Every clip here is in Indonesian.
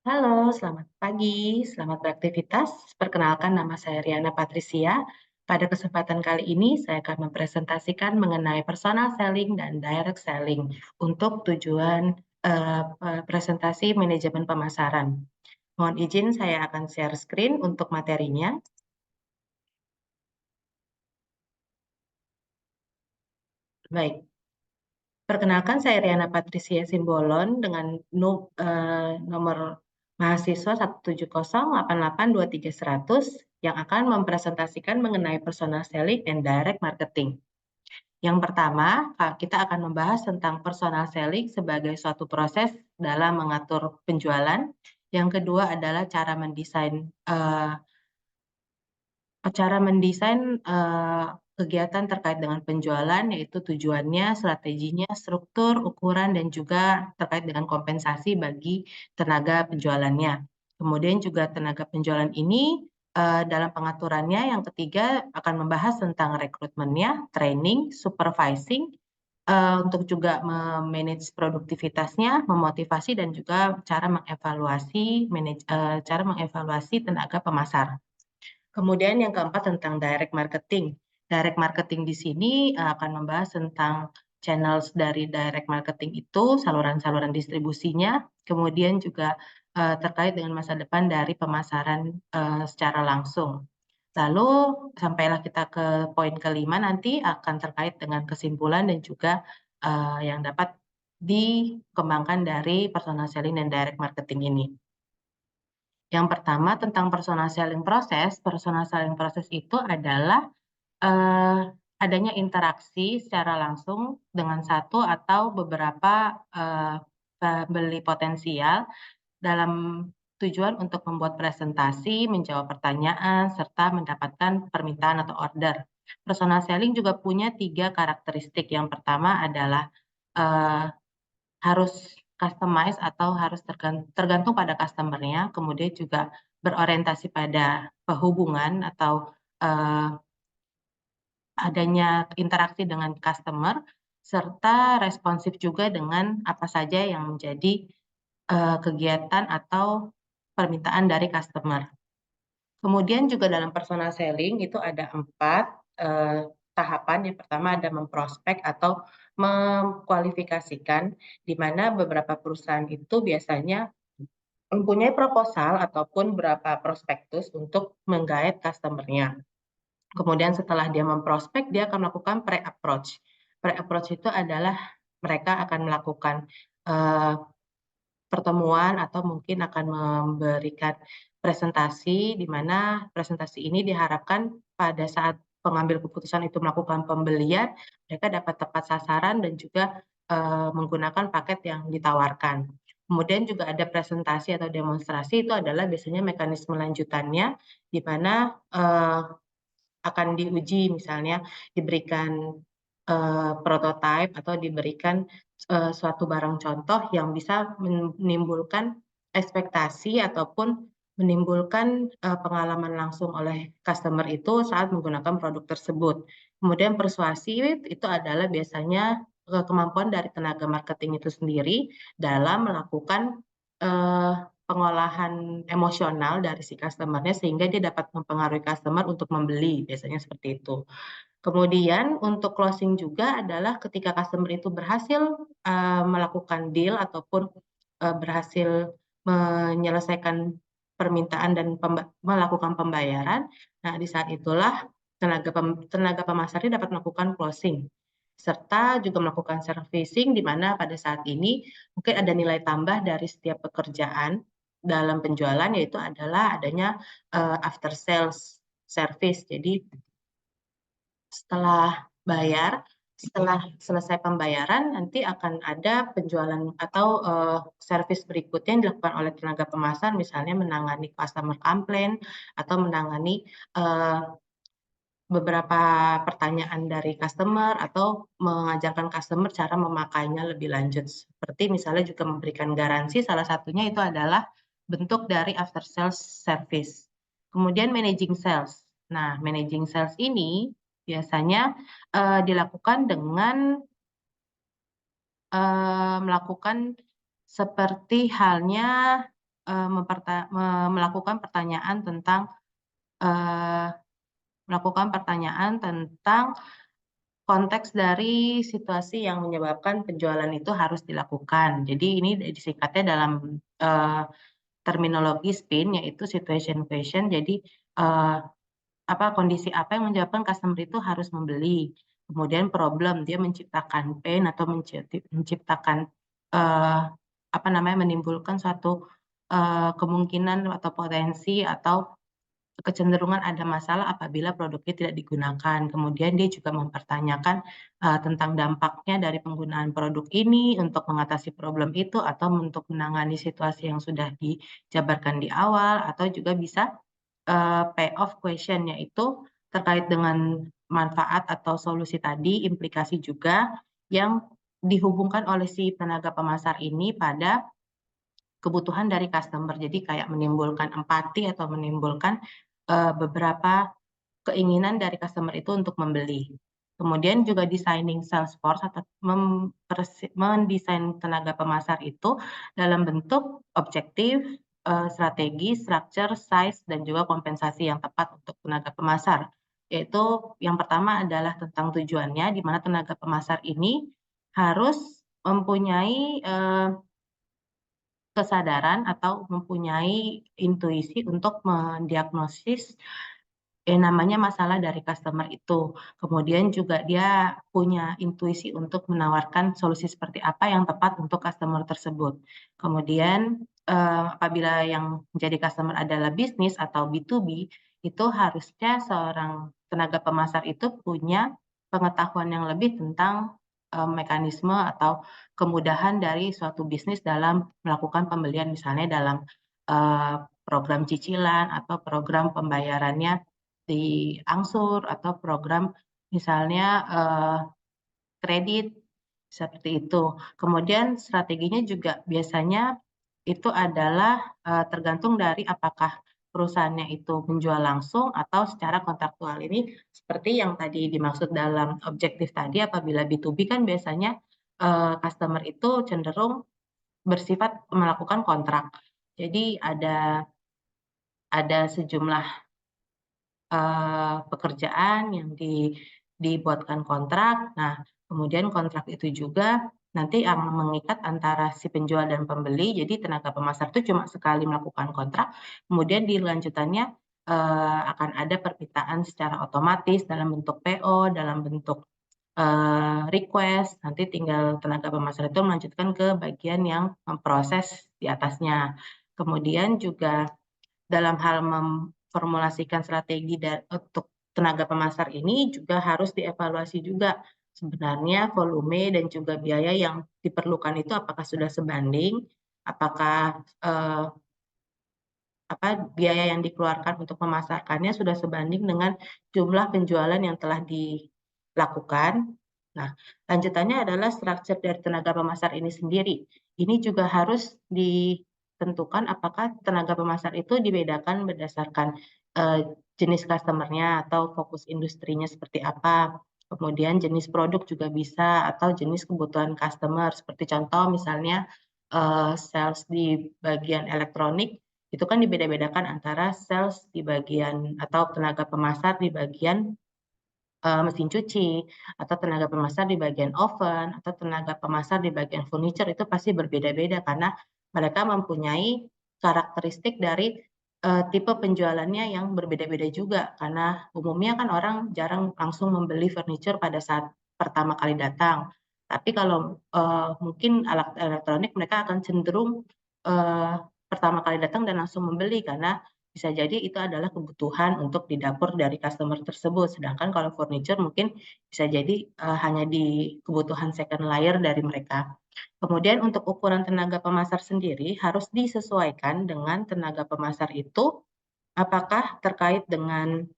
Halo, selamat pagi, selamat beraktivitas. Perkenalkan nama saya Riana Patricia. Pada kesempatan kali ini saya akan mempresentasikan mengenai personal selling dan direct selling untuk tujuan presentasi manajemen pemasaran. Mohon izin saya akan share screen untuk materinya. Baik, perkenalkan saya Riana Patricia Simbolon dengan nomor mahasiswa 170882300 yang akan mempresentasikan mengenai personal selling and direct marketing. Yang pertama, kita akan membahas tentang personal selling sebagai suatu proses dalam mengatur penjualan. Yang kedua adalah cara mendesain kegiatan terkait dengan penjualan, yaitu tujuannya, strateginya, struktur, ukuran, dan juga terkait dengan kompensasi bagi tenaga penjualannya. Kemudian juga tenaga penjualan ini dalam pengaturannya, yang ketiga akan membahas tentang rekrutmennya, training, supervising, untuk juga memanage produktivitasnya, memotivasi, dan juga cara mengevaluasi tenaga pemasar. Kemudian yang keempat tentang direct marketing. Direct marketing di sini akan membahas tentang channels dari direct marketing itu, saluran-saluran distribusinya, kemudian juga terkait dengan masa depan dari pemasaran secara langsung. Lalu sampailah kita ke poin kelima nanti akan terkait dengan kesimpulan dan juga yang dapat dikembangkan dari personal selling dan direct marketing ini. Yang pertama tentang personal selling proses itu adalah eh, adanya interaksi secara langsung dengan satu atau beberapa eh, pembeli potensial dalam tujuan untuk membuat presentasi, menjawab pertanyaan, serta mendapatkan permintaan atau order. Personal selling juga punya 3 karakteristik. Yang pertama adalah eh, harus customize atau harus tergantung pada customer-nya, kemudian juga berorientasi pada hubungan atau eh, adanya interaksi dengan customer, serta responsif juga dengan apa saja yang menjadi kegiatan atau permintaan dari customer. Kemudian juga dalam personal selling itu ada 4 tahapan. Yang pertama ada memprospek atau mengkualifikasikan, di mana beberapa perusahaan itu biasanya mempunyai proposal ataupun beberapa prospektus untuk menggait customer-nya. Kemudian setelah dia memprospek, dia akan melakukan pre-approach. Pre-approach itu adalah mereka akan melakukan eh, pertemuan atau mungkin akan memberikan presentasi, di mana presentasi ini diharapkan pada saat pengambil keputusan itu melakukan pembelian, mereka dapat tepat sasaran dan juga menggunakan paket yang ditawarkan. Kemudian juga ada presentasi atau demonstrasi, itu adalah biasanya mekanisme lanjutannya, di mana akan diuji, misalnya diberikan prototipe atau diberikan suatu barang contoh yang bisa menimbulkan ekspektasi ataupun menimbulkan pengalaman langsung oleh customer itu saat menggunakan produk tersebut. Kemudian persuasi itu adalah biasanya kemampuan dari tenaga marketing itu sendiri dalam melakukan eh, pengolahan emosional dari si customer-nya sehingga dia dapat mempengaruhi customer untuk membeli, biasanya seperti itu. Kemudian untuk closing juga adalah ketika customer itu berhasil melakukan deal ataupun berhasil menyelesaikan permintaan dan melakukan pembayaran. Nah, di saat itulah tenaga pemasarnya dapat melakukan closing serta juga melakukan servicing, di mana pada saat ini mungkin ada nilai tambah dari setiap pekerjaan dalam penjualan, yaitu adalah adanya after sales service. Jadi setelah bayar, setelah selesai pembayaran, nanti akan ada penjualan atau service berikutnya yang dilakukan oleh tenaga pemasar, misalnya menangani customer complaint atau menangani eh, beberapa pertanyaan dari customer atau mengajarkan customer cara memakainya lebih lanjut. Seperti misalnya juga memberikan garansi, salah satunya itu adalah bentuk dari after sales service. Kemudian managing sales. Nah, managing sales ini biasanya dilakukan dengan melakukan seperti halnya melakukan pertanyaan tentang eee, konteks dari situasi yang menyebabkan penjualan itu harus dilakukan. Jadi ini disingkatnya dalam, eee, terminologi SPIN, yaitu situation question. Jadi, eee, kondisi apa yang menyebabkan customer itu harus membeli. Kemudian problem, dia menciptakan pain atau menciptakan, menimbulkan suatu, kemungkinan atau potensi atau kecenderungan ada masalah apabila produknya tidak digunakan. Kemudian dia juga mempertanyakan, tentang dampaknya dari penggunaan produk ini untuk mengatasi problem itu atau untuk menangani situasi yang sudah dijabarkan di awal, atau juga bisa, payoff question, yaitu terkait dengan manfaat atau solusi tadi, implikasi juga yang dihubungkan oleh si tenaga pemasar ini pada kebutuhan dari customer. Jadi kayak menimbulkan empati atau menimbulkan, beberapa keinginan dari customer itu untuk membeli. Kemudian juga designing sales force atau mendesain tenaga pemasar itu dalam bentuk objektif, strategi, structure, size, dan juga kompensasi yang tepat untuk tenaga pemasar. Yaitu yang pertama adalah tentang tujuannya, di mana tenaga pemasar ini harus mempunyai, kesadaran atau mempunyai intuisi untuk mendiagnosis yang namanya masalah dari customer itu. Kemudian juga dia punya intuisi untuk menawarkan solusi seperti apa yang tepat untuk customer tersebut. Kemudian, apabila yang menjadi customer adalah bisnis atau B2B, itu harusnya seorang tenaga pemasar itu punya pengetahuan yang lebih tentang, mekanisme atau kemudahan dari suatu bisnis dalam melakukan pembelian, misalnya dalam, program cicilan atau program pembayarannya diangsur atau program misalnya, kredit, seperti itu. Kemudian strateginya juga biasanya itu adalah, tergantung dari apakah perusahaannya itu menjual langsung atau secara kontraktual. Ini seperti yang tadi dimaksud dalam objektif tadi, apabila B2B kan biasanya, customer itu cenderung bersifat melakukan kontrak. Jadi ada sejumlah pekerjaan yang dibuatkan kontrak. Nah, kemudian kontrak itu juga nanti akan mengikat antara si penjual dan pembeli. Jadi tenaga pemasar itu cuma sekali melakukan kontrak, kemudian di lanjutannya, akan ada permintaan secara otomatis dalam bentuk PO, dalam bentuk, request, nanti tinggal tenaga pemasar itu melanjutkan ke bagian yang memproses di atasnya. Kemudian juga dalam hal memformulasikan strategi untuk tenaga pemasar ini juga harus dievaluasi juga, sebenarnya volume dan juga biaya yang diperlukan itu apakah sudah sebanding, apakah, biaya yang dikeluarkan untuk memasarkannya sudah sebanding dengan jumlah penjualan yang telah dilakukan. Nah, lanjutannya adalah struktur dari tenaga pemasar ini sendiri. Ini juga harus ditentukan apakah tenaga pemasar itu dibedakan berdasarkan, jenis customer-nya atau fokus industrinya seperti apa. Kemudian jenis produk juga bisa atau jenis kebutuhan customer. Seperti contoh misalnya, sales di bagian elektronik itu kan dibeda-bedakan antara sales di bagian atau tenaga pemasar di bagian, mesin cuci, atau tenaga pemasar di bagian oven, atau tenaga pemasar di bagian furniture itu pasti berbeda-beda karena mereka mempunyai karakteristik dari, tipe penjualannya yang berbeda-beda juga. Karena umumnya kan orang jarang langsung membeli furniture pada saat pertama kali datang. Tapi kalau, mungkin alat elektronik mereka akan cenderung, eee, pertama kali datang dan langsung membeli karena bisa jadi itu adalah kebutuhan untuk di dapur dari customer tersebut, sedangkan kalau furniture mungkin bisa jadi, hanya di kebutuhan second layer dari mereka. Kemudian untuk ukuran tenaga pemasar sendiri harus disesuaikan dengan tenaga pemasar itu, apakah terkait dengan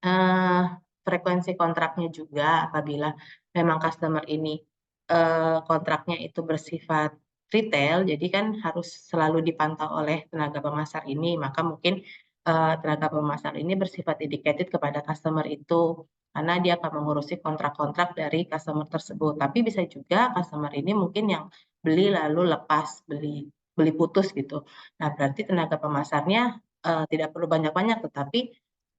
Eee, frekuensi kontraknya juga apabila memang customer ini, kontraknya itu bersifat retail, jadi kan harus selalu dipantau oleh tenaga pemasar ini, maka mungkin, tenaga pemasar ini bersifat dedicated kepada customer itu, karena dia akan mengurusi kontrak-kontrak dari customer tersebut. Tapi bisa juga customer ini mungkin yang beli lalu lepas beli. beli putus gitu. Nah, berarti tenaga pemasarnya tidak perlu banyak-banyak, tetapi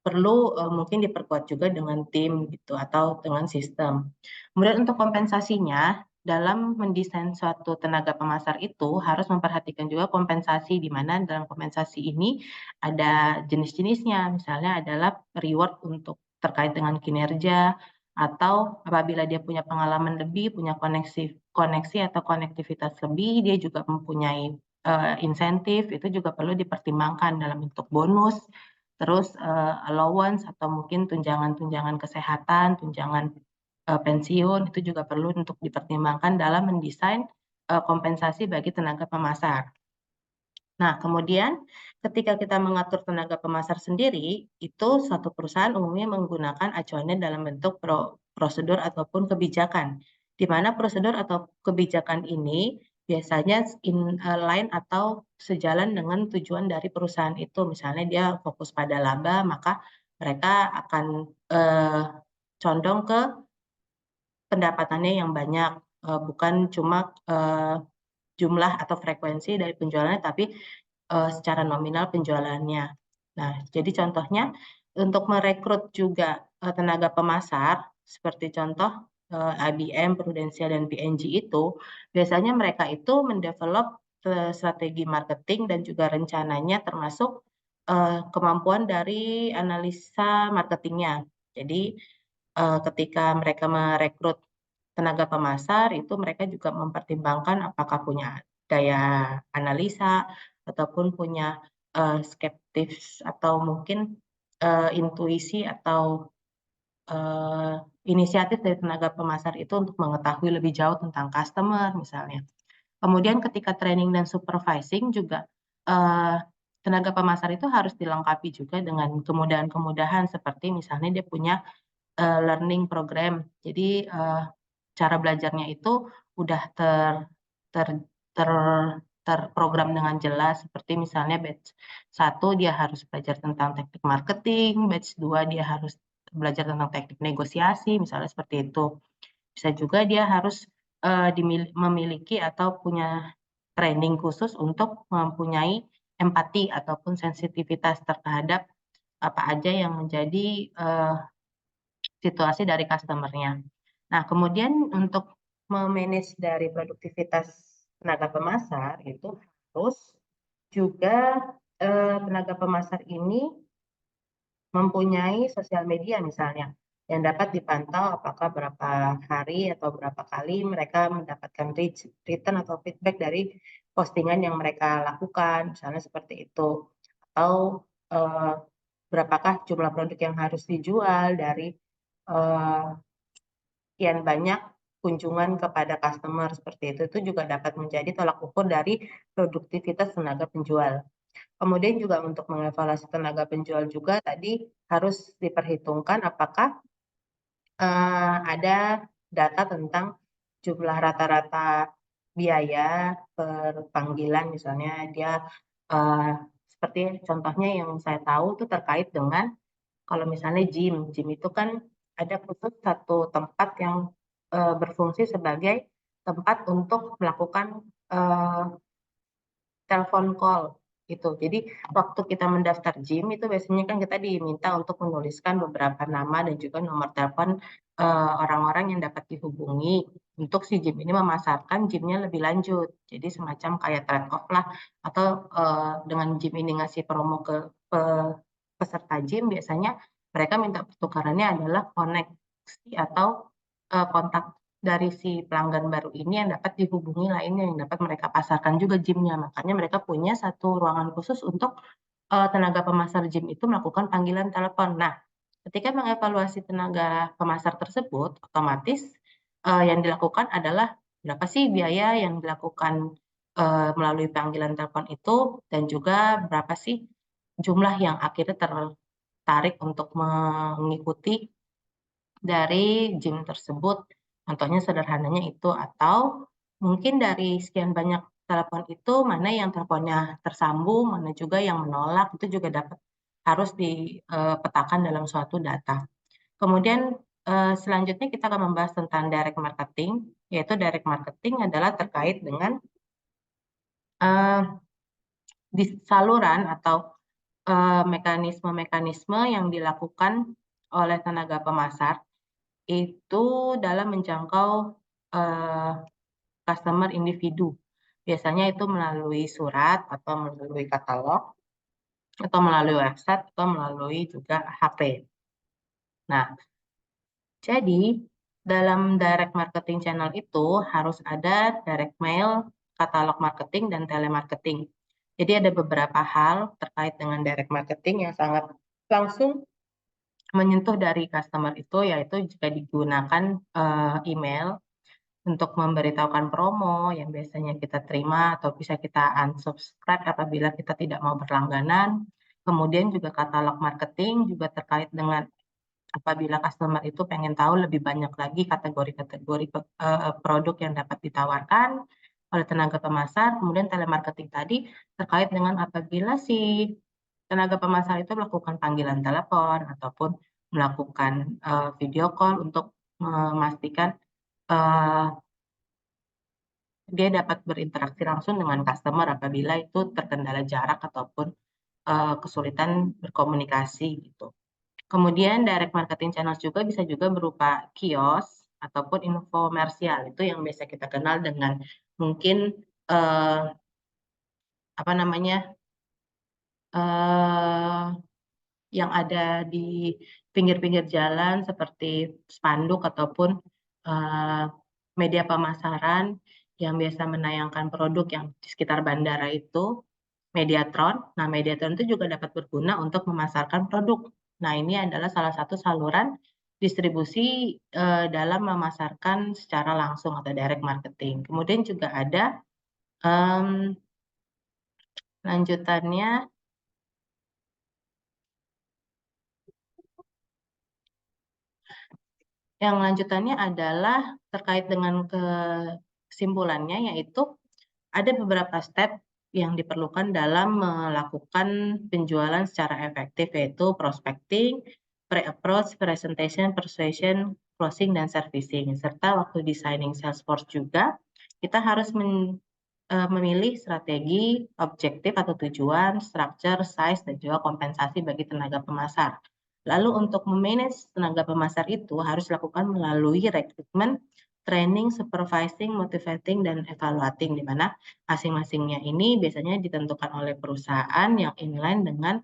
perlu mungkin diperkuat juga dengan tim gitu atau dengan sistem. Kemudian untuk kompensasinya, dalam mendesain suatu tenaga pemasar itu harus memperhatikan juga kompensasi, di mana dalam kompensasi ini ada jenis-jenisnya. Misalnya adalah reward untuk terkait dengan kinerja, atau apabila dia punya pengalaman lebih, punya koneksi atau konektivitas lebih, dia juga mempunyai insentif, itu juga perlu dipertimbangkan dalam bentuk bonus, terus allowance atau mungkin tunjangan-tunjangan kesehatan, tunjangan pensiun, itu juga perlu untuk dipertimbangkan dalam mendesain kompensasi bagi tenaga pemasar. Nah, kemudian ketika kita mengatur tenaga pemasar sendiri, itu suatu perusahaan umumnya menggunakan acuannya dalam bentuk prosedur ataupun kebijakan, di mana prosedur atau kebijakan ini biasanya line atau sejalan dengan tujuan dari perusahaan itu. Misalnya dia fokus pada laba, maka mereka akan condong ke pendapatannya yang banyak, bukan cuma jumlah atau frekuensi dari penjualannya, tapi secara nominal penjualannya. Nah, jadi contohnya untuk merekrut juga tenaga pemasar, seperti contoh IBM, Prudential, dan P&G itu, biasanya mereka itu mendevelop strategi marketing dan juga rencananya termasuk kemampuan dari analisa marketingnya. Jadi ketika mereka merekrut tenaga pemasar, itu mereka juga mempertimbangkan apakah punya daya analisa ataupun punya skeptis atau mungkin intuisi atau inisiatif dari tenaga pemasar itu untuk mengetahui lebih jauh tentang customer misalnya. Kemudian ketika training dan supervising juga eh, tenaga pemasar itu harus dilengkapi juga dengan kemudahan-kemudahan seperti misalnya dia punya learning program. Jadi cara belajarnya itu udah ter, ter, terprogram dengan jelas, seperti misalnya batch 1 dia harus belajar tentang teknik marketing, batch 2 dia harus belajar tentang teknik negosiasi, misalnya seperti itu. Bisa juga dia harus memiliki atau punya training khusus untuk mempunyai empati ataupun sensitivitas terhadap apa aja yang menjadi situasi dari customer-nya. Nah, kemudian untuk memanage dari produktivitas tenaga pemasar itu harus juga tenaga pemasar ini mempunyai sosial media misalnya yang dapat dipantau apakah berapa hari atau berapa kali mereka mendapatkan return atau feedback dari postingan yang mereka lakukan, misalnya seperti itu. Atau eh, berapakah jumlah produk yang harus dijual dari eh, sekian banyak kunjungan kepada customer seperti itu juga dapat menjadi tolak ukur dari produktivitas tenaga penjual. Kemudian juga untuk mengevaluasi tenaga penjual juga tadi harus diperhitungkan apakah ada data tentang jumlah rata-rata biaya per panggilan, misalnya dia uh, seperti contohnya yang saya tahu itu terkait dengan kalau misalnya gym itu kan ada khusus satu tempat yang berfungsi sebagai tempat untuk melakukan uh, telepon call gitu. Jadi waktu kita mendaftar gym itu biasanya kan kita diminta untuk menuliskan beberapa nama dan juga nomor telepon orang-orang yang dapat dihubungi untuk si gym ini memasarkan gymnya lebih lanjut. Jadi semacam kayak trade off lah atau dengan gym ini ngasih promo ke peserta gym biasanya mereka minta pertukarannya adalah koneksi atau kontak dari si pelanggan baru ini yang dapat dihubungi lainnya, yang dapat mereka pasarkan juga gymnya. Makanya mereka punya satu ruangan khusus untuk tenaga pemasar gym itu melakukan panggilan telepon. Nah, ketika mengevaluasi tenaga pemasar tersebut, otomatis yang dilakukan adalah berapa sih biaya yang dilakukan melalui panggilan telepon itu, dan juga berapa sih jumlah yang akhirnya tertarik untuk mengikuti dari gym tersebut. Contohnya sederhananya itu, atau mungkin dari sekian banyak telepon itu mana yang teleponnya tersambung, mana juga yang menolak, itu juga dapat harus dipetakan dalam suatu data. Kemudian selanjutnya kita akan membahas tentang direct marketing, yaitu direct marketing adalah terkait dengan saluran atau mekanisme-mekanisme yang dilakukan oleh tenaga pemasar itu dalam menjangkau customer individu. Biasanya itu melalui surat atau melalui katalog atau melalui website atau melalui juga HP. Nah, jadi dalam direct marketing channel itu harus ada direct mail, katalog marketing, dan telemarketing. Jadi ada beberapa hal terkait dengan direct marketing yang sangat langsung menyentuh dari customer itu, yaitu jika digunakan email untuk memberitahukan promo yang biasanya kita terima atau bisa kita unsubscribe apabila kita tidak mau berlangganan. Kemudian juga katalog marketing juga terkait dengan apabila customer itu pengen tahu lebih banyak lagi kategori-kategori produk yang dapat ditawarkan oleh tenaga pemasar. Kemudian telemarketing tadi terkait dengan apabila si tenaga pemasar itu melakukan panggilan telepon ataupun melakukan video call untuk memastikan dia dapat berinteraksi langsung dengan customer apabila itu terkendala jarak ataupun kesulitan berkomunikasi gitu. Kemudian direct marketing channel juga bisa juga berupa kios ataupun infomersial. Itu yang biasa kita kenal dengan mungkin eh, apa namanya eh, yang ada di pinggir-pinggir jalan seperti spanduk ataupun eh, media pemasaran yang biasa menayangkan produk yang di sekitar bandara itu, Mediatron. Nah, Mediatron itu juga dapat berguna untuk memasarkan produk. Nah, ini adalah salah satu saluran distribusi dalam memasarkan secara langsung atau direct marketing. Kemudian juga ada em, lanjutannya Yang lanjutannya adalah terkait dengan kesimpulannya, yaitu ada beberapa step yang diperlukan dalam melakukan penjualan secara efektif, yaitu prospecting, pre-approach, presentation, persuasion, closing, dan servicing. Serta waktu designing sales force juga, kita harus memilih strategi, objektif atau tujuan, structure, size, dan juga kompensasi bagi tenaga pemasar. Lalu untuk memanage tenaga pemasar itu harus dilakukan melalui rekrutmen, training, supervising, motivating, dan evaluating, di mana masing-masingnya ini biasanya ditentukan oleh perusahaan yang inline dengan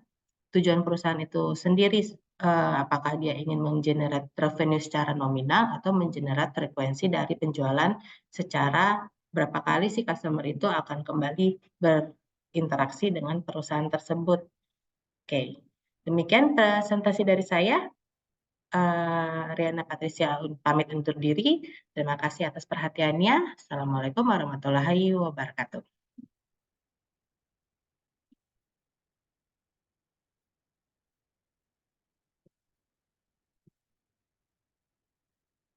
tujuan perusahaan itu sendiri, apakah dia ingin mengenerate revenue secara nominal atau mengenerate frekuensi dari penjualan secara berapa kali si customer itu akan kembali berinteraksi dengan perusahaan tersebut. Oke, demikian presentasi dari saya. Riana Patricia pamit undur diri. Terima kasih atas perhatiannya. Assalamualaikum warahmatullahi wabarakatuh.